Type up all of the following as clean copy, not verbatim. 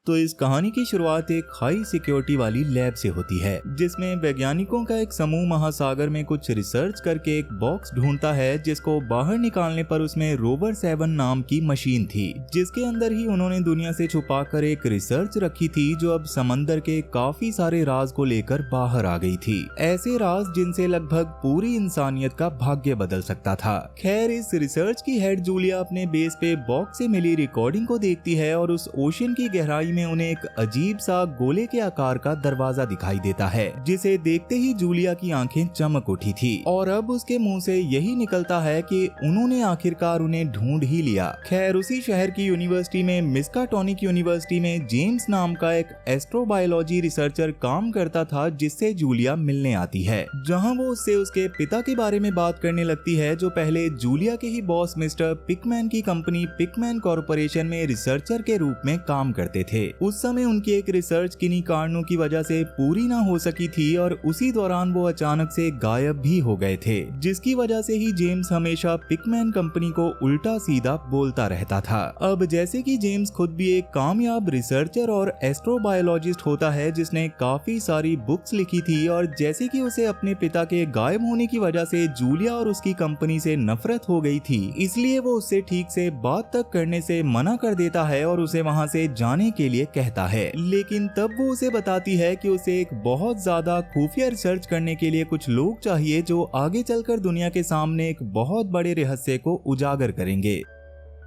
तो इस कहानी की शुरुआत एक हाई सिक्योरिटी वाली लैब से होती है, जिसमें वैज्ञानिकों का एक समूह महासागर में कुछ रिसर्च करके एक बॉक्स ढूंढता है, जिसको बाहर निकालने पर उसमें रोवर 7 नाम की मशीन थी, जिसके अंदर ही उन्होंने दुनिया से छुपाकर एक रिसर्च रखी थी जो अब समंदर के काफी सारे राज को लेकर बाहर आ गई थी। ऐसे राज जिनसे लगभग पूरी इंसानियत का भाग्य बदल सकता था। खैर, इस रिसर्च की हेड जूलिया अपने बेस पे बॉक्स से मिली रिकॉर्डिंग को देखती है और उस ओशन की गहराई में उन्हें एक अजीब सा गोले के आकार का दरवाजा दिखाई देता है, जिसे देखते ही जूलिया की आंखें चमक उठी थी और अब उसके मुंह से यही निकलता है कि उन्होंने आखिरकार उन्हें ढूंढ ही लिया। खैर, उसी शहर की यूनिवर्सिटी में मिस्काटोनिक यूनिवर्सिटी में जेम्स नाम का एक एस्ट्रोबायोलॉजी रिसर्चर काम करता था, जिससे जूलिया मिलने आती है, जहां वो उससे उसके पिता के बारे में बात करने लगती है, जो पहले जूलिया के ही बॉस मिस्टर पिकमैन की कंपनी पिकमैन कॉर्पोरेशन में रिसर्चर के रूप में काम करते थे। उस समय उनकी एक रिसर्च किन्हीं कारणों की वजह से पूरी ना हो सकी थी और उसी दौरान वो अचानक से गायब भी हो गए थे, जिसकी वजह से ही जेम्स हमेशा पिकमैन कंपनी को उल्टा सीधा बोलता रहता था। अब जैसे कि जेम्स खुद भी एक कामयाब रिसर्चर और एस्ट्रोबायोलॉजिस्ट होता है, जिसने काफी सारी बुक्स लिखी थी, और जैसे कि उसे अपने पिता के गायब होने की वजह से जूलिया और उसकी कंपनी से नफरत हो गई थी, इसलिए वो उससे ठीक से बात तक करने से मना कर देता है और उसे वहां से जाने के लिए कहता है। लेकिन तब वो उसे बताती है कि उसे एक बहुत ज्यादा खुफिया रिसर्च करने के लिए कुछ लोग चाहिए, जो आगे चलकर दुनिया के सामने एक बहुत बड़े रहस्य को उजागर करेंगे।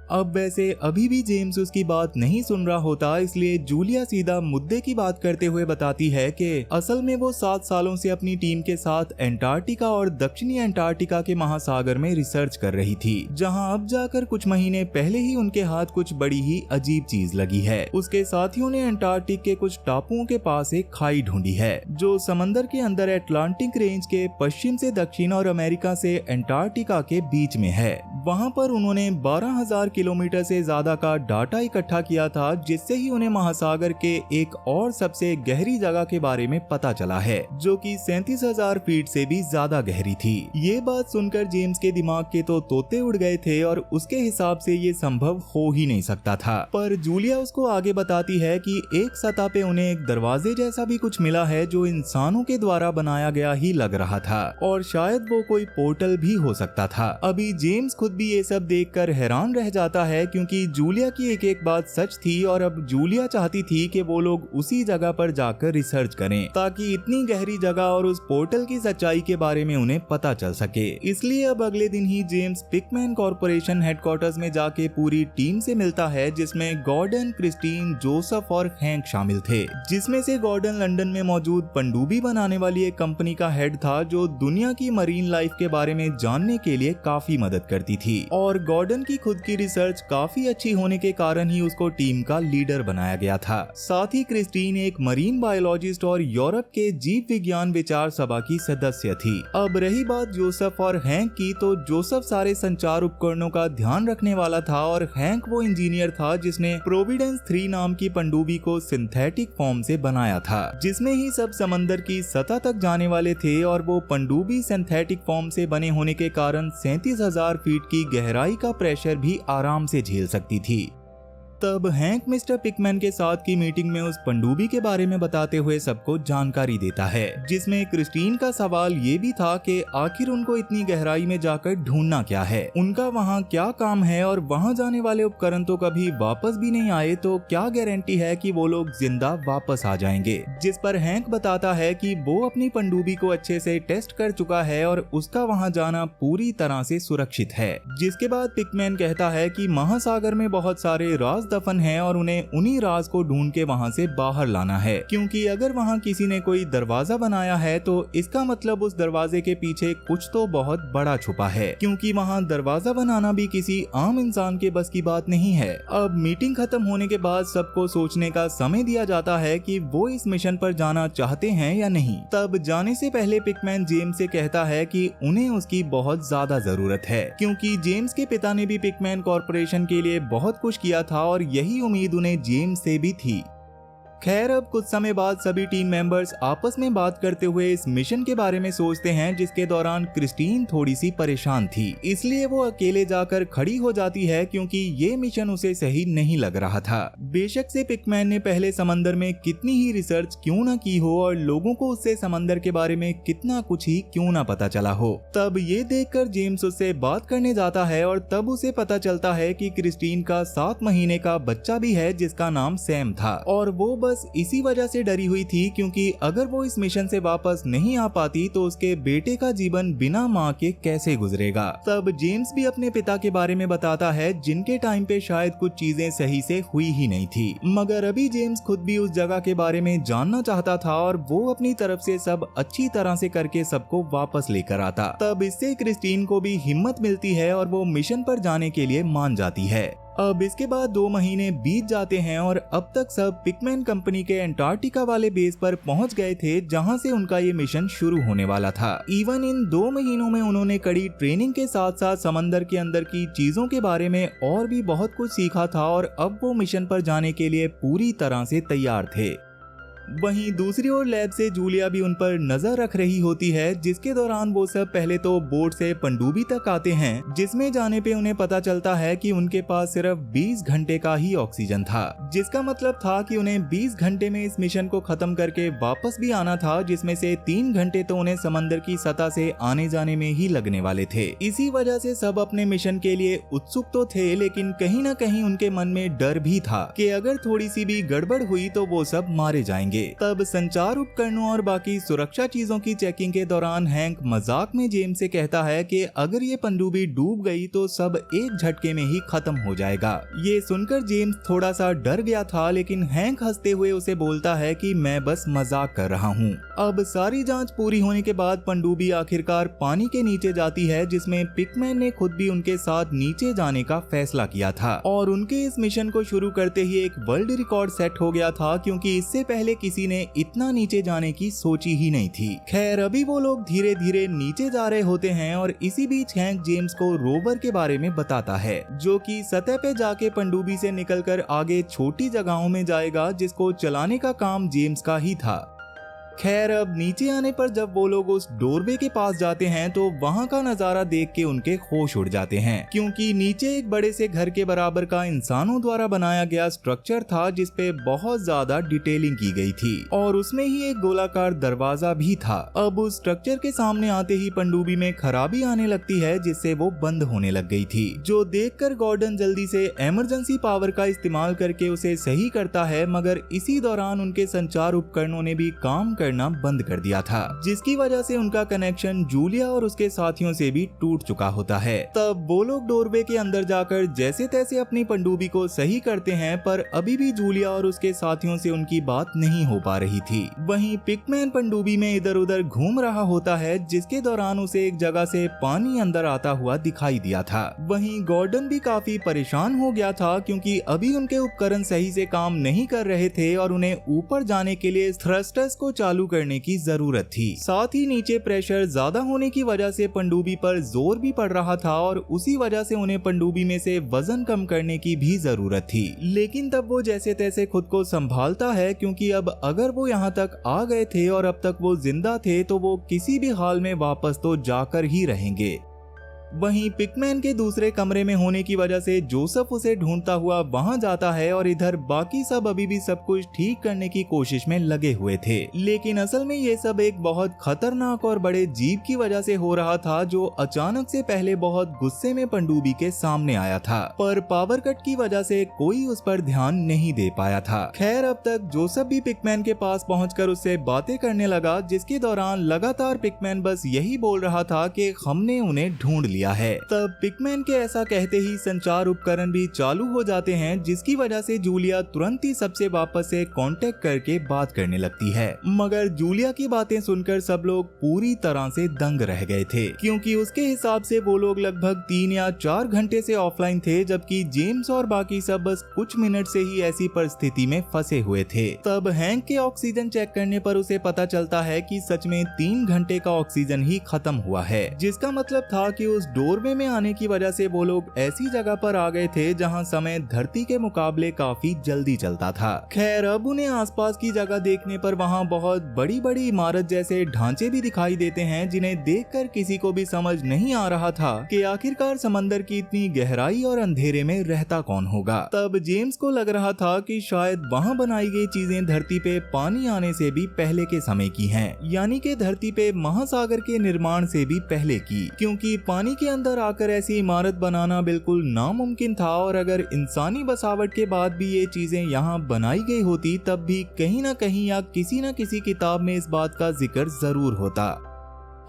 अब वैसे अभी भी जेम्स उसकी बात नहीं सुन रहा होता, इसलिए जूलिया सीधा मुद्दे की बात करते हुए बताती है कि असल में वो 7 सालों से अपनी टीम के साथ एंटार्क्टिका और दक्षिणी एंटार्क्टिका के महासागर में रिसर्च कर रही थी, जहां अब जाकर कुछ महीने पहले ही उनके हाथ कुछ बड़ी ही अजीब चीज लगी है। उसके साथियों ने एंटार्क्टिक के कुछ टापुओं के पास एक खाई ढूंढी है, जो समंदर के अंदर अटलांटिक रेंज के पश्चिम से दक्षिण और अमेरिका से एंटार्क्टिका के बीच में है। वहां पर उन्होंने 12,000 किलोमीटर से ज्यादा का डाटा इकट्ठा किया था, जिससे ही उन्हें महासागर के एक और सबसे गहरी जगह के बारे में पता चला है, जो कि 37,000 फीट से भी ज्यादा गहरी थी। ये बात सुनकर जेम्स के दिमाग के तो तोते उड़ गए थे और उसके हिसाब से ये संभव हो ही नहीं सकता था। पर जूलिया उसको आगे बताती है कि एक सतह पे उन्हें एक दरवाजे जैसा भी कुछ मिला है, जो इंसानों के द्वारा बनाया गया ही लग रहा था, और शायद वो कोई पोर्टल भी हो सकता था। अभी जेम्स खुद भी ये सब देखकर हैरान रह जाता है, क्योंकि जूलिया की एक एक बात सच थी और अब जूलिया चाहती थी कि वो लोग उसी जगह पर जाकर रिसर्च करें, ताकि इतनी गहरी जगह और उस पोर्टल की सच्चाई के बारे में उन्हें पता चल सके। इसलिए अब अगले दिन ही जेम्स पिकमैन कॉर्पोरेशन हेडक्वार्टर्स में जाके पूरी टीम से मिलता है, जिसमें गॉर्डन, क्रिस्टीन, जोसेफ और हैंक शामिल थे, जिसमें से गॉर्डन लंदन में मौजूद पनडुब्बी बनाने वाली एक कंपनी का हेड था, जो दुनिया की मरीन लाइफ के बारे में जानने के लिए काफी मदद करती थी, और गॉर्डन की खुद की रिसर्च काफी अच्छी होने के कारण ही उसको टीम का लीडर बनाया गया था। साथ ही क्रिस्टीन एक मरीन बायोलॉजिस्ट और यूरोप के जीव विज्ञान विचार सभा की सदस्य थी। अब रही बात जोसेफ और हैंक की, तो जोसेफ सारे संचार उपकरणों का ध्यान रखने वाला था और हैंक वो इंजीनियर था जिसने प्रोविडेंस 3 नाम की पनडुब्बी को सिंथेटिक फॉर्म से बनाया था, जिसमें ही सब समंदर की सतह तक जाने वाले थे, और वो पनडुब्बी सिंथेटिक फॉर्म से बने होने के कारण 37,000 फीट की गहराई का प्रेशर भी आराम से झेल सकती थी। तब हैंक मिस्टर पिकमैन के साथ की मीटिंग में उस पनडुब्बी के बारे में बताते हुए सबको जानकारी देता है, जिसमें क्रिस्टीन का सवाल ये भी था कि आखिर उनको इतनी गहराई में जाकर ढूंढना क्या है, उनका वहाँ क्या काम है, और वहाँ जाने वाले उपकरण तो कभी वापस भी नहीं आए, तो क्या गारंटी है कि वो लोग जिंदा वापस आ जाएंगे। जिस पर हैंक बताता है कि वो अपनी पनडुब्बी को अच्छे से टेस्ट कर चुका है और उसका वहाँ जाना पूरी तरह से सुरक्षित है। जिसके बाद पिकमैन कहता है कि महासागर में बहुत सारे राज दफन है और उन्हें उन्हीं राज को ढूंढ के वहाँ से बाहर लाना है, क्योंकि अगर वहाँ किसी ने कोई दरवाजा बनाया है तो इसका मतलब उस दरवाजे के पीछे कुछ तो बहुत बड़ा छुपा है, क्योंकि वहाँ दरवाजा बनाना भी किसी आम इंसान के बस की बात नहीं है। अब मीटिंग खत्म होने के बाद सबको सोचने का समय दिया जाता है कि वो इस मिशन पर जाना चाहते हैं या नहीं। तब जाने से पहले पिकमैन जेम्स से कहता है कि उन्हें उसकी बहुत ज्यादा जरूरत है, क्योंकि जेम्स के पिता ने भी पिकमैन कॉर्पोरेशन के लिए बहुत कुछ किया था और यही उम्मीद उन्हें जेम्स से भी थी। खैर अब कुछ समय बाद सभी टीम मेंबर्स आपस में बात करते हुए इस मिशन के बारे में सोचते हैं, जिसके दौरान क्रिस्टीन थोड़ी सी परेशान थी, इसलिए वो अकेले जाकर खड़ी हो जाती है क्योंकि ये मिशन उसे सही नहीं लग रहा था। बेशक से पिकमैन ने पहले समंदर में कितनी ही रिसर्च क्यों ना की हो और लोगों को उससे समंदर के बारे में कितना कुछ ही क्यों ना पता चला हो, तब ये देखकर जेम्स उससे बात करने जाता है और तब उसे पता चलता है कि क्रिस्टीन का 7 महीने का बच्चा भी है जिसका नाम सैम था, और वो बस इसी वजह से डरी हुई थी क्योंकि अगर वो इस मिशन से वापस नहीं आ पाती तो उसके बेटे का जीवन बिना माँ के कैसे गुजरेगा। तब जेम्स भी अपने पिता के बारे में बताता है जिनके टाइम पे शायद कुछ चीजें सही से हुई ही नहीं थी, मगर अभी जेम्स खुद भी उस जगह के बारे में जानना चाहता था और वो अपनी तरफ से सब अच्छी तरह से करके सबको वापस लेकर आता। तब इससे क्रिस्टीन को भी हिम्मत मिलती है और वो मिशन पर जाने के लिए मान जाती है। अब इसके बाद 2 महीने बीत जाते हैं और अब तक सब पिकमैन कंपनी के अंटार्कटिका वाले बेस पर पहुंच गए थे जहां से उनका ये मिशन शुरू होने वाला था। इवन इन 2 महीनों में उन्होंने कड़ी ट्रेनिंग के साथ साथ समंदर के अंदर की चीजों के बारे में और भी बहुत कुछ सीखा था और अब वो मिशन पर जाने के लिए पूरी तरह से तैयार थे। वहीं दूसरी ओर लैब से जूलिया भी उन पर नजर रख रही होती है, जिसके दौरान वो सब पहले तो बोट से पनडुब्बी तक आते हैं, जिसमें जाने पे उन्हें पता चलता है कि उनके पास सिर्फ 20 घंटे का ही ऑक्सीजन था, जिसका मतलब था कि उन्हें 20 घंटे में इस मिशन को खत्म करके वापस भी आना था, जिसमें से 3 घंटे तो उन्हें समंदर की सतह से आने जाने में ही लगने वाले थे। इसी वजह से सब अपने मिशन के लिए उत्सुक तो थे, लेकिन कहीं न कहीं उनके मन में डर भी था कि अगर थोड़ी सी भी गड़बड़ हुई तो वो सब मारे जाएंगे। तब संचार उपकरणों और बाकी सुरक्षा चीजों की चेकिंग के दौरान हैंक मजाक में जेम्स से कहता है कि अगर ये पनडुब्बी डूब गई तो सब एक झटके में ही खत्म हो जाएगा। ये सुनकर जेम्स थोड़ा सा डर गया था, लेकिन हैंक हंसते हुए उसे बोलता है कि मैं बस मजाक कर रहा हूँ। अब सारी जांच पूरी होने के बाद पनडुब्बी आखिरकार पानी के नीचे जाती है, जिसमें पिकमैन ने खुद भी उनके साथ नीचे जाने का फैसला किया था और उनके इस मिशन को शुरू करते ही एक वर्ल्ड रिकॉर्ड सेट हो गया था, क्योंकि इससे पहले किसी ने इतना नीचे जाने की सोची ही नहीं थी। खैर अभी वो लोग धीरे धीरे नीचे जा रहे होते हैं और इसी बीच हैंक जेम्स को रोवर के बारे में बताता है, जो कि सतह पे जाके पनडुब्बी से निकलकर आगे छोटी जगहों में जाएगा, जिसको चलाने का काम जेम्स का ही था। खैर अब नीचे आने पर जब वो लोग उस डोरवे के पास जाते हैं तो वहाँ का नजारा देख के उनके होश उड़ जाते हैं, क्योंकि नीचे एक बड़े से घर के बराबर का इंसानों द्वारा बनाया गया स्ट्रक्चर था, जिसपे बहुत ज्यादा डिटेलिंग की गई थी और उसमें ही एक गोलाकार दरवाजा भी था। अब उस स्ट्रक्चर के सामने आते ही पनडुब्बी में खराबी आने लगती है, जिससे वो बंद होने लग गई थी, जो देखकर गॉर्डन जल्दी से इमरजेंसी पावर का इस्तेमाल करके उसे सही करता है, मगर इसी दौरान उनके संचार उपकरणों ने भी काम करना बंद कर दिया था, जिसकी वजह से उनका कनेक्शन जूलिया और उसके साथियों से भी टूट चुका होता है। तब वो लोग डोरवे के अंदर जाकर जैसे तैसे अपनी पनडुब्बी को सही करते हैं, पर अभी भी जूलिया और उसके साथियों से उनकी बात नहीं हो पा रही थी। वहीं पिकमैन पनडुब्बी में इधर उधर घूम रहा होता है, जिसके दौरान उसे एक जगह से पानी अंदर आता हुआ दिखाई दिया था। वहीं गॉर्डन भी काफी परेशान हो गया था, क्योंकि अभी उनके उपकरण सही से काम नहीं कर रहे थे और उन्हें ऊपर जाने के लिए थ्रस्टर्स को चालू करने की जरूरत थी। साथ ही नीचे प्रेशर ज्यादा होने की वजह से पनडुब्बी पर जोर भी पड़ रहा था और उसी वजह से उन्हें पनडुब्बी में से वजन कम करने की भी जरूरत थी। लेकिन तब वो जैसे तैसे खुद को संभालता है, क्योंकि अब अगर वो यहाँ तक आ गए थे और अब तक वो जिंदा थे तो वो किसी भी हाल में वापस तो जाकर ही रहेंगे। वहीं पिकमैन के दूसरे कमरे में होने की वजह से जोसेफ उसे ढूंढता हुआ वहां जाता है और इधर बाकी सब अभी भी सब कुछ ठीक करने की कोशिश में लगे हुए थे, लेकिन असल में ये सब एक बहुत खतरनाक और बड़े जीव की वजह से हो रहा था, जो अचानक से पहले बहुत गुस्से में पनडुब्बी के सामने आया था, पर पावर कट की वजह से कोई उस पर ध्यान नहीं दे पाया था। खैर अब तक जोसेफ भी पिकमैन के पास पहुंचकर उससे बातें करने लगा, जिसके दौरान लगातार पिकमैन बस यही बोल रहा था कि हमने उन्हें ढूंढ लिया है। तब पिकमैन के ऐसा कहते ही संचार उपकरण भी चालू हो जाते हैं, जिसकी वजह से जूलिया तुरंत ही सबसे वापस से कांटेक्ट करके बात करने लगती है। मगर जूलिया की बातें सुनकर सब लोग पूरी तरह से दंग रह गए थे, क्योंकि उसके हिसाब से वो लोग लगभग 3 या 4 घंटे से ऑफलाइन थे, जबकि जेम्स और बाकी सब बस कुछ मिनट से ही ऐसी परिस्थिति में फंसे हुए थे। तब हैंक के ऑक्सीजन चेक करने पर उसे पता चलता है कि सच में 3 घंटे का ऑक्सीजन ही खत्म हुआ है, जिसका मतलब था कि उस डोरवे में आने की वजह से वो लोग ऐसी जगह पर आ गए थे जहाँ समय धरती के मुकाबले काफी जल्दी चलता था। खैर अब उन्हें आसपास की जगह देखने पर वहाँ बहुत बड़ी बड़ी इमारत जैसे ढांचे भी दिखाई देते हैं, जिन्हें देखकर किसी को भी समझ नहीं आ रहा था कि आखिरकार समंदर की इतनी गहराई और अंधेरे में रहता कौन होगा। तब जेम्स को लग रहा था कि शायद वहाँ बनाई गई चीजें धरती पे पानी आने से भी पहले के समय की हैं, यानी कि धरती पे महासागर के निर्माण से भी पहले की, क्योंकि पानी के अंदर आकर ऐसी इमारत बनाना बिल्कुल नामुमकिन था। और अगर इंसानी बसावट के बाद भी ये चीजें यहाँ बनाई गई होती तब भी कहीं न कहीं या किसी न किसी किताब में इस बात का जिक्र जरूर होता।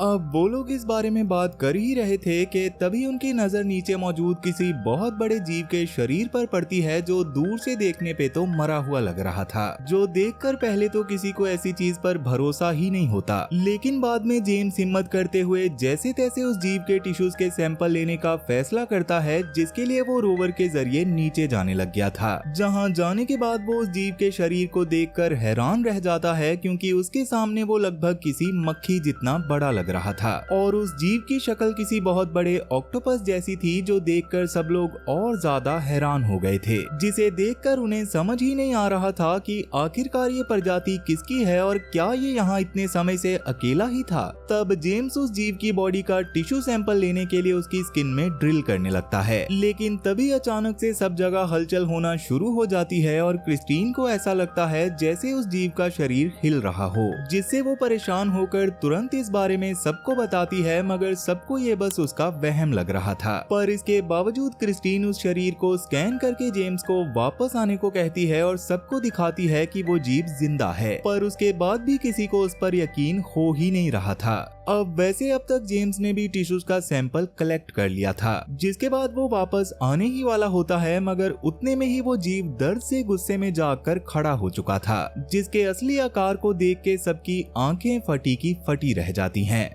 अब वो लोग इस बारे में बात कर ही रहे थे कि तभी उनकी नजर नीचे मौजूद किसी बहुत बड़े जीव के शरीर पर पड़ती है, जो दूर से देखने पे तो मरा हुआ लग रहा था, जो देखकर पहले तो किसी को ऐसी चीज पर भरोसा ही नहीं होता। लेकिन बाद में जेम्स हिम्मत करते हुए जैसे तैसे उस जीव के टिश्यूज के सैंपल लेने का फैसला करता है, जिसके लिए वो रोवर के जरिए नीचे जाने लग गया था। जहाँ जाने के बाद वो उस जीव के शरीर को देखकर हैरान रह जाता है, क्योंकि उसके सामने वो लगभग किसी मक्खी जितना बड़ा लग रहा था और उस जीव की शक्ल किसी बहुत बड़े ऑक्टोपस जैसी थी, जो देखकर सब लोग और ज्यादा हैरान हो गए थे, जिसे देखकर उन्हें समझ ही नहीं आ रहा था कि आखिरकार ये प्रजाति किसकी है और क्या ये यहाँ इतने समय से अकेला ही था। तब जेम्स उस जीव की बॉडी का टिश्यू सैंपल लेने के लिए उसकी स्किन में ड्रिल करने लगता है, लेकिन तभी अचानक से सब जगह हलचल होना शुरू हो जाती है और क्रिस्टीन को ऐसा लगता है जैसे उस जीव का शरीर हिल रहा हो, जिससे वो परेशान होकर तुरंत इस बारे में सबको बताती है, मगर सबको ये बस उसका वहम लग रहा था। पर इसके बावजूद क्रिस्टीन उस शरीर को स्कैन करके जेम्स को वापस आने को कहती है और सबको दिखाती है कि वो जीव जिंदा है, पर उसके बाद भी किसी को उस पर यकीन हो ही नहीं रहा था। अब वैसे अब तक जेम्स ने भी टिश्यूज का सैंपल कलेक्ट कर लिया था, जिसके बाद वो वापस आने ही वाला होता है, मगर उतने में ही वो जीव दर्द से गुस्से में जाकर खड़ा हो चुका था, जिसके असली आकार को देख के सबकी आंखें फटी की फटी रह जाती हैं।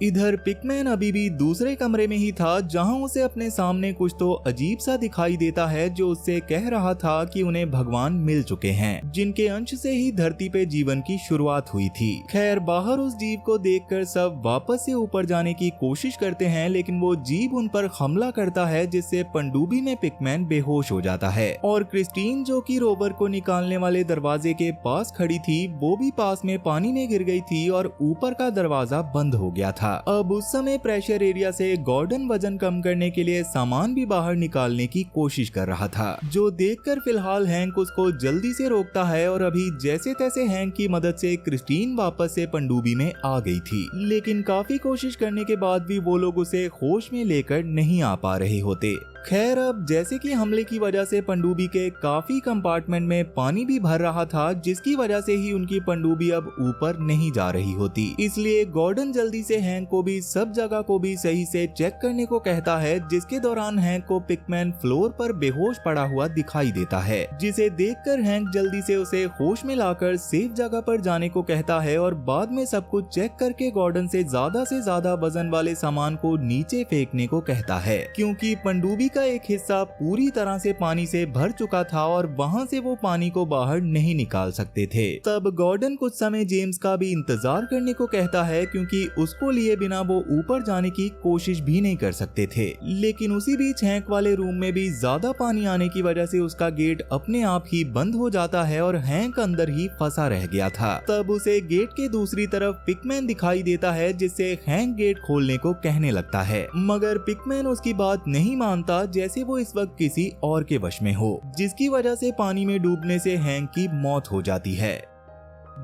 इधर पिकमैन अभी भी दूसरे कमरे में ही था, जहां उसे अपने सामने कुछ तो अजीब सा दिखाई देता है, जो उससे कह रहा था कि उन्हें भगवान मिल चुके हैं, जिनके अंश से ही धरती पे जीवन की शुरुआत हुई थी। खैर बाहर उस जीव को देखकर सब वापस से ऊपर जाने की कोशिश करते हैं, लेकिन वो जीव उन पर हमला करता है, जिससे पनडुब्बी में पिकमैन बेहोश हो जाता है और क्रिस्टीन, जो कि रोवर को निकालने वाले दरवाजे के पास खड़ी थी, वो भी पास में पानी में गिर गई थी और ऊपर का दरवाजा बंद हो गया था। अब उस समय प्रेशर एरिया से गॉर्डन वजन कम करने के लिए सामान भी बाहर निकालने की कोशिश कर रहा था, जो देखकर फिलहाल हैंक उसको जल्दी से रोकता है और अभी जैसे तैसे हैंक की मदद से क्रिस्टीन वापस से पनडुब्बी में आ गई थी। लेकिन काफी कोशिश करने के बाद भी वो लोग उसे होश में लेकर नहीं आ पा रहे होते। खैर अब जैसे कि हमले की वजह से पनडुब्बी के काफी कंपार्टमेंट में पानी भी भर रहा था, जिसकी वजह से ही उनकी पनडुब्बी अब ऊपर नहीं जा रही होती। इसलिए गॉर्डन जल्दी से हैंक को भी सब जगह को भी सही से चेक करने को कहता है, जिसके दौरान हैंक को पिकमैन फ्लोर पर बेहोश पड़ा हुआ दिखाई देता है, जिसे देखकर हैंक जल्दी से उसे होश में लाकर सेफ जगह पर जाने को कहता है और बाद में सब कुछ चेक करके गॉर्डन से ज्यादा वजन वाले सामान को नीचे फेंकने को कहता है, क्योंकि पनडुब्बी का एक हिस्सा पूरी तरह से पानी से भर चुका था और वहां से वो पानी को बाहर नहीं निकाल सकते थे। तब गॉर्डन कुछ समय जेम्स का भी इंतजार करने को कहता है, क्योंकि उसको लिए बिना वो ऊपर जाने की कोशिश भी नहीं कर सकते थे। लेकिन उसी बीच हैंक वाले रूम में भी ज्यादा पानी आने की वजह से उसका गेट अपने आप ही बंद हो जाता है और हैंक अंदर ही फंसा रह गया था। तब उसे गेट के दूसरी तरफ पिकमैन दिखाई देता है, जिससे हैंक गेट खोलने को कहने लगता है, मगर पिकमैन उसकी बात नहीं मानता, जैसे वो इस वक्त किसी और के वश में हो, जिसकी वजह से पानी में डूबने से हैंक की मौत हो जाती है।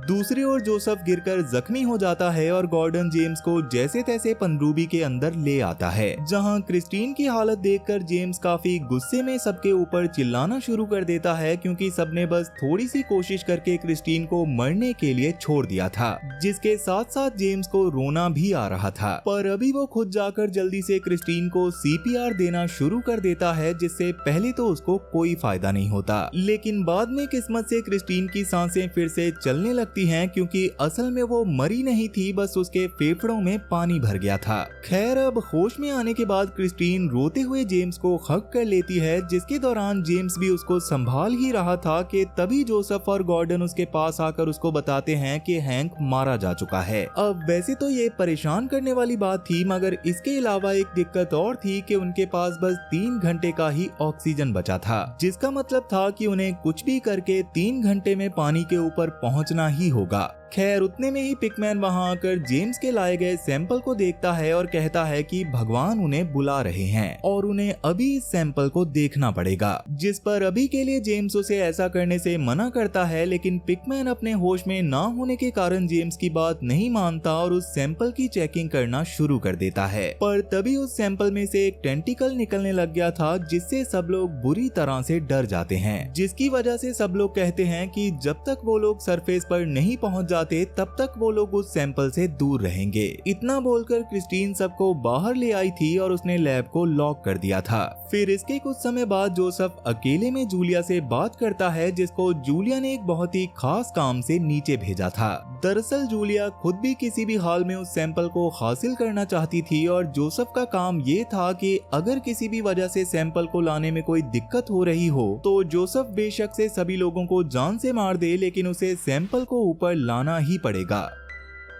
दूसरी ओर जोसेफ गिरकर जख्मी हो जाता है और गॉर्डन जेम्स को जैसे तैसे पनडुब्बी के अंदर ले आता है, जहां क्रिस्टीन की हालत देखकर जेम्स काफी गुस्से में सबके ऊपर चिल्लाना शुरू कर देता है, क्योंकि सबने बस थोड़ी सी कोशिश करके क्रिस्टीन को मरने के लिए छोड़ दिया था, जिसके साथ साथ जेम्स को रोना भी आ रहा था। पर अभी वो खुद जाकर जल्दी से क्रिस्टीन को CPR देना शुरू कर देता है, जिससे पहले तो उसको कोई फायदा नहीं होता, लेकिन बाद में किस्मत से क्रिस्टीन की सांसें फिर से चलने लगती हैं क्योंकि असल में वो मरी नहीं थी, बस उसके फेफड़ों में पानी भर गया था। खैर, अब होश में आने के बाद क्रिस्टीन रोते हुए जेम्स को हग कर लेती है, जिसके दौरान जेम्स भी उसको संभाल ही रहा था कि तभी जोसेफ और गॉर्डन उसके पास आकर उसको बताते हैं कि हैंक मारा जा चुका है। अब वैसे तो ये परेशान करने वाली बात थी, मगर इसके अलावा एक दिक्कत और थी कि उनके पास बस 3 घंटे का ही ऑक्सीजन बचा था, जिसका मतलब था कि उन्हें कुछ भी करके 3 घंटे में पानी के ऊपर पहुंचना ही होगा। खैर, उतने में ही पिकमैन वहां आकर जेम्स के लाए गए सैंपल को देखता है और कहता है कि भगवान उन्हें बुला रहे हैं और उन्हें अभी इस सैंपल को देखना पड़ेगा, जिस पर अभी के लिए जेम्स उसे ऐसा करने से मना करता है, लेकिन पिकमैन अपने होश में ना होने के कारण जेम्स की बात नहीं मानता और उस सैंपल की चेकिंग करना शुरू कर देता है। पर तभी उस सैंपल में से एक टेंटिकल निकलने लग गया था, जिससे सब लोग बुरी तरह से डर जाते हैं, जिसकी वजह से सब लोग कहते हैं कि जब तक वो लोग सरफेस पर नहीं पहुंच तब तक वो लोग उस सैंपल से दूर रहेंगे। इतना बोलकर क्रिस्टीन सबको बाहर ले आई थी और उसने लैब को लॉक कर दिया था। फिर इसके कुछ समय बाद जोसेफ अकेले में जूलिया से बात करता है, जिसको जूलिया ने एक बहुत ही खास काम से नीचे भेजा था। दरअसल जूलिया खुद भी किसी भी हाल में उस सैंपल को हासिल करना चाहती थी और जोसेफ का काम ये था कि अगर किसी भी वजह से सैंपल को लाने में कोई दिक्कत हो रही हो तो जोसेफ बेशक से सभी लोगों को जान से मार दे, लेकिन उसे सैंपल को ऊपर लाना ही पड़ेगा।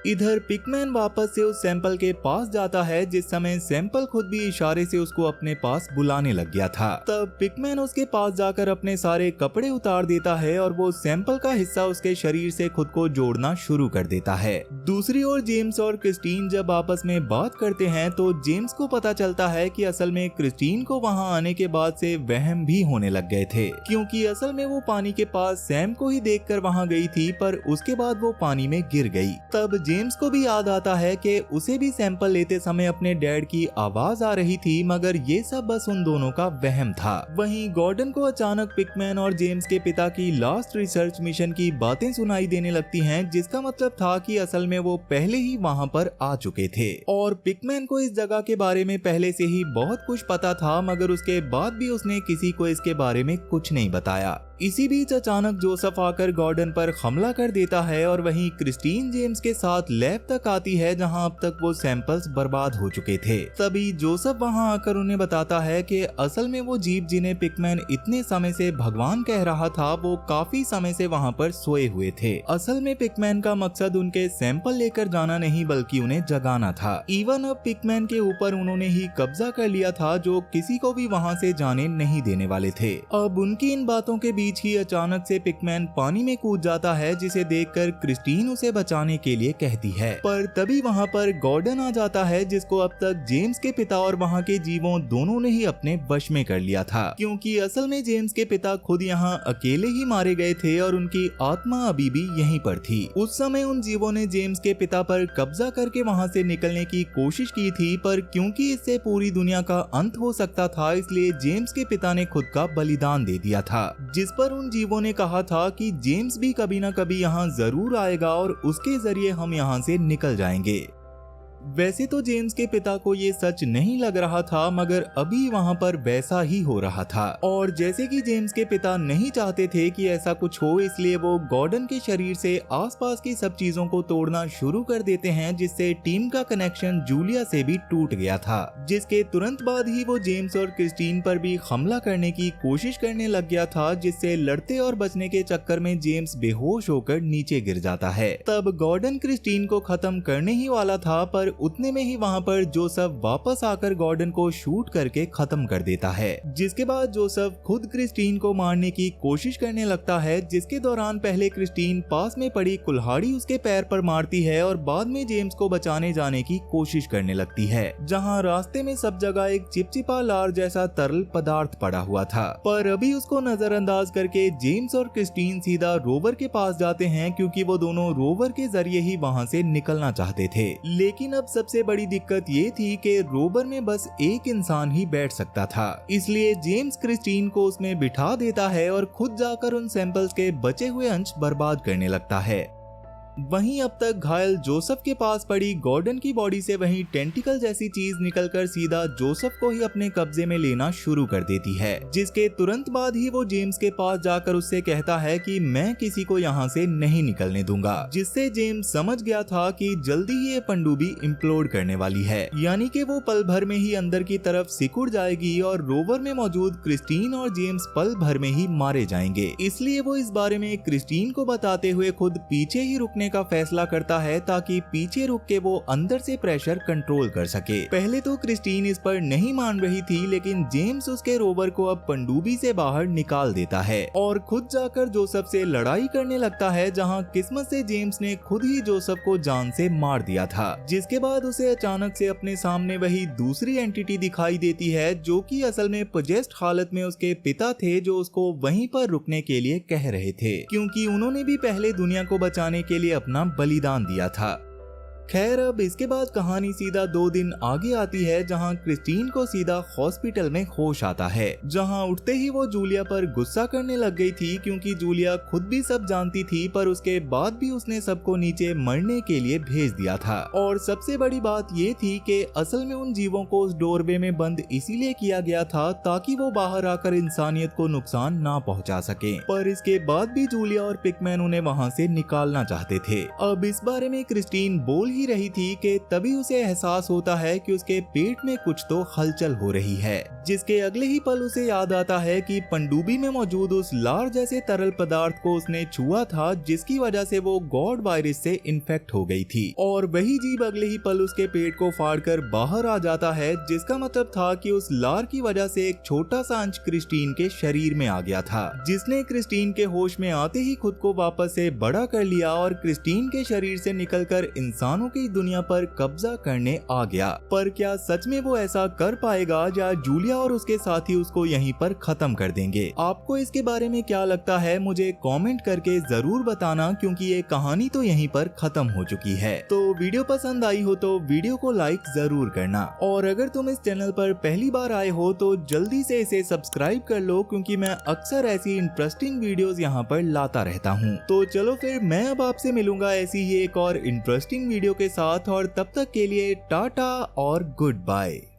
इधर पिकमैन वापस से उस सैंपल के पास जाता है, जिस समय सैंपल खुद भी इशारे से उसको अपने पास बुलाने लग गया था। तब पिकमैन उसके पास जाकर अपने सारे कपड़े उतार देता है और वो सैंपल का हिस्सा उसके शरीर से खुद को जोड़ना शुरू कर देता है। दूसरी ओर जेम्स और क्रिस्टीन जब आपस में बात करते हैं तो जेम्स को पता चलता है कि असल में क्रिस्टीन को वहां आने के बाद से वहम भी होने लग गए थे, क्योंकि असल में वो पानी के पास सैम को ही देखकर वहां गई थी, पर उसके बाद वो पानी में गिर गई। तब जेम्स को भी याद आता है कि उसे भी सैंपल लेते समय अपने डैड की आवाज आ रही थी, मगर ये सब बस उन दोनों का वहम था। वहीं गॉर्डन को अचानक पिकमैन और जेम्स के पिता की लास्ट रिसर्च मिशन की बातें सुनाई देने लगती हैं, जिसका मतलब था कि असल में वो पहले ही वहां पर आ चुके थे और पिकमैन को इस जगह के बारे में पहले से ही बहुत कुछ पता था, मगर उसके बाद भी उसने किसी को इसके बारे में कुछ नहीं बताया। इसी बीच अचानक जोसेफ आकर गॉर्डन पर हमला कर देता है और वहीं क्रिस्टीन जेम्स के साथ लैब तक आती है, जहां अब तक वो सैंपल्स बर्बाद हो चुके थे। तभी जोसेफ वहां आकर उन्हें बताता है कि असल में वो जीव जिन्हें पिकमैन इतने समय से भगवान कह रहा था, वो काफी समय से वहां पर सोए हुए थे। असल में पिकमैन का मकसद उनके सैंपल लेकर जाना नहीं बल्कि उन्हें जगाना था। इवन अब पिकमैन के ऊपर उन्होंने ही कब्जा कर लिया था, जो किसी को भी वहां से जाने नहीं देने वाले थे। अब उनकी इन बातों के बीच ही अचानक से पिकमैन पानी में कूद जाता है, जिसे देखकर क्रिस्टीन उसे बचाने के लिए कहती है, पर तभी वहां पर गॉर्डन आ जाता है, जिसको अब तक जेम्स के पिता और वहां के जीवों दोनों ने ही अपने वश में कर लिया था, क्योंकि असल में जेम्स के पिता खुद यहाँ अकेले ही मारे गए थे और उनकी आत्मा अभी भी यहीं पर थी। उस समय उन जीवों ने जेम्स के पिता पर कब्जा करके वहां से निकलने की कोशिश की थी, पर क्योंकि इससे पूरी दुनिया का अंत हो सकता था, इसलिए जेम्स के पिता ने खुद का बलिदान दे दिया था, जिस पर उन जीवों ने कहा था कि जेम्स भी कभी ना कभी यहाँ जरूर आएगा और उसके जरिए हम यहाँ से निकल जाएंगे। वैसे तो जेम्स के पिता को ये सच नहीं लग रहा था, मगर अभी वहाँ पर वैसा ही हो रहा था और जैसे कि जेम्स के पिता नहीं चाहते थे कि ऐसा कुछ हो, इसलिए वो गॉर्डन के शरीर से आसपास की सब चीजों को तोड़ना शुरू कर देते हैं, जिससे टीम का कनेक्शन जूलिया से भी टूट गया था। जिसके तुरंत बाद ही वो जेम्स और क्रिस्टीन पर भी हमला करने की कोशिश करने लग गया था, जिससे लड़ते और बचने के चक्कर में जेम्स बेहोश होकर नीचे गिर जाता है। तब गॉर्डन क्रिस्टीन को खत्म करने ही वाला था, पर उतने में ही वहां पर जोसेफ वापस आकर गॉर्डन को शूट करके खत्म कर देता है, जिसके बाद जोसेफ खुद क्रिस्टीन को मारने की कोशिश करने लगता है, जिसके दौरान पहले क्रिस्टीन पास में पड़ी कुल्हाड़ी उसके पैर पर मारती है और बाद में जेम्स को बचाने जाने की कोशिश करने लगती है, जहां रास्ते में सब जगह एक चिपचिपा लार जैसा तरल पदार्थ पड़ा हुआ था। पर अभी उसको नजरअंदाज करके जेम्स और क्रिस्टीन सीधा रोवर के पास जाते हैं, क्योंकि वो दोनों रोवर के जरिए ही वहां से निकलना चाहते थे। लेकिन अब सबसे बड़ी दिक्कत ये थी कि रोवर में बस एक इंसान ही बैठ सकता था, इसलिए जेम्स क्रिस्टीन को उसमें बिठा देता है और खुद जाकर उन सैंपल्स के बचे हुए अंश बर्बाद करने लगता है। वहीं अब तक घायल जोसेफ के पास पड़ी गॉर्डन की बॉडी से वहीं टेंटिकल जैसी चीज निकलकर सीधा जोसेफ को ही अपने कब्जे में लेना शुरू कर देती है, जिसके तुरंत बाद ही वो जेम्स के पास जाकर उससे कहता है कि मैं किसी को यहाँ से नहीं निकलने दूंगा, जिससे जेम्स समझ गया था कि जल्दी ही ये पनडुब्बी इम्प्लोड करने वाली है, यानी कि वो पल भर में ही अंदर की तरफ सिकुड़ जाएगी और रोवर में मौजूद क्रिस्टीन और जेम्स पल भर में ही मारे जाएंगे। इसलिए वो इस बारे में क्रिस्टीन को बताते हुए खुद पीछे ही रुकने का फैसला करता है ताकि पीछे रुक के वो अंदर से प्रेशर कंट्रोल कर सके। पहले तो क्रिस्टीन इस पर नहीं मान रही थी, लेकिन जेम्स उसके रोवर को अब पनडुब्बी से बाहर निकाल देता है और खुद जाकर जोसेफ से लड़ाई करने लगता है, जहां किस्मत से जेम्स ने खुद ही जोसेफ को जान से मार दिया था। जिसके बाद उसे अचानक से अपने सामने वही दूसरी एंटिटी दिखाई देती है, जो कि असल में पोजेस्ड हालत में उसके पिता थे, जो उसको वहीं पर रुकने के लिए कह रहे थे, क्योंकि उन्होंने भी पहले दुनिया को बचाने के लिए अपना बलिदान दिया था। खैर, अब इसके बाद कहानी सीधा 2 दिन आगे आती है, जहां क्रिस्टीन को सीधा हॉस्पिटल में होश आता है, जहां उठते ही वो जूलिया पर गुस्सा करने लग गई थी, क्योंकि जूलिया खुद भी सब जानती थी, पर उसके बाद भी उसने सबको नीचे मरने के लिए भेज दिया था। और सबसे बड़ी बात ये थी कि असल में उन जीवों को उस डोरवे में बंद इसीलिए किया गया था ताकि वो बाहर आकर इंसानियत को नुकसान ना पहुंचा सके, पर इसके बाद भी जूलिया और पिकमैन उन्हें वहां से निकालना चाहते थे। अब इस बारे में क्रिस्टीन बोल ही रही थी कि तभी उसे एहसास होता है कि उसके पेट में कुछ तो हलचल हो रही है, जिसके अगले ही पल उसे याद आता है कि पनडुब्बी में मौजूद उस लार जैसे तरल पदार्थ को उसने छुआ था, जिसकी वजह से वो गॉड वायरस से इन्फेक्ट हो गई थी। और वही जीव अगले ही पल उसके पेट को फाड़कर बाहर आ जाता है, जिसका मतलब था कि उस लार की वजह से एक छोटा सा अंश क्रिस्टीन के शरीर में आ गया था, जिसने क्रिस्टीन के होश में आते ही खुद को वापस से बड़ा कर लिया और क्रिस्टीन के शरीर से निकलकर इंसानों की दुनिया पर कब्जा करने आ गया। पर क्या सच में वो ऐसा कर पाएगा या जूलिया और उसके साथी उसको यहीं पर खत्म कर देंगे? आपको इसके बारे में क्या लगता है मुझे कमेंट करके जरूर बताना, क्योंकि ये कहानी तो यहीं पर खत्म हो चुकी है। तो वीडियो पसंद आई हो तो वीडियो को लाइक जरूर करना, और अगर तुम इस चैनल पर पहली बार आए हो तो जल्दी से इसे सब्सक्राइब कर लो, क्योंकि मैं अक्सर ऐसी इंटरेस्टिंग वीडियोस यहाँ पर लाता रहता हूँ। तो चलो फिर मैं अब आपसे मिलूंगा ऐसी ही एक और इंटरेस्टिंग वीडियो के साथ, और तब तक के लिए टाटा और गुड बाय।